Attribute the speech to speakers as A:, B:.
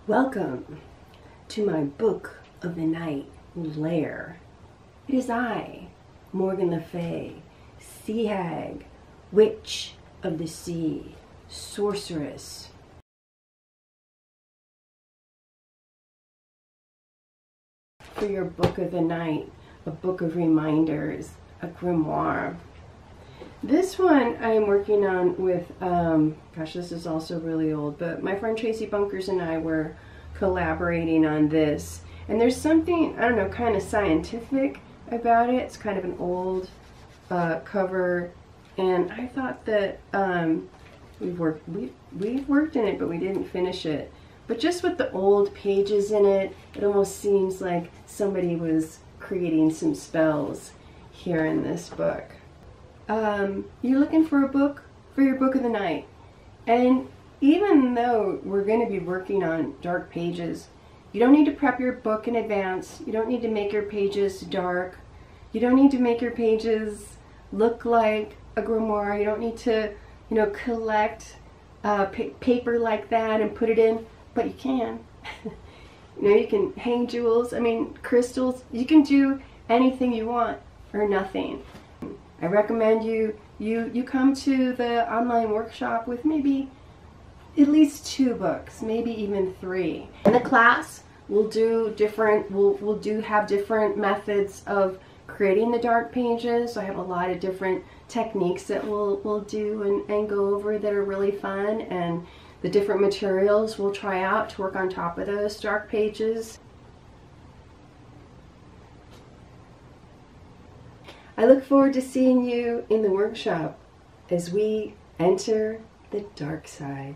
A: Welcome to my Book of the Night lair. It is I, Morgan Le Fay, Sea Hag, Witch of the Sea, Sorceress. For your Book of the Night, a book of reminders, a grimoire. This one I am working on with, gosh, this is also really old, but my friend Tracy Bunkers and I were collaborating on this. And there's something, I don't know, kind of scientific about it. It's kind of an old cover, and I thought that we've worked in it, but we didn't finish it. But just with the old pages in it, it almost seems like somebody was creating some spells here in this book. You're looking for a book for your Book of the Night. And even though we're going to be working on dark pages, you don't need to prep your book in advance. You don't need to make your pages dark. You don't need to make your pages look like a grimoire. You don't need to, collect paper like that and put it in, but you can. You can hang jewels, crystals. You can do anything you want or nothing. I recommend you come to the online workshop with maybe at least 2 books, maybe even 3. In the class, we'll have different methods of creating the dark pages. I have a lot of different techniques that we'll do and go over that are really fun, and the different materials we'll try out to work on top of those dark pages. I look forward to seeing you in the workshop as we enter the dark side.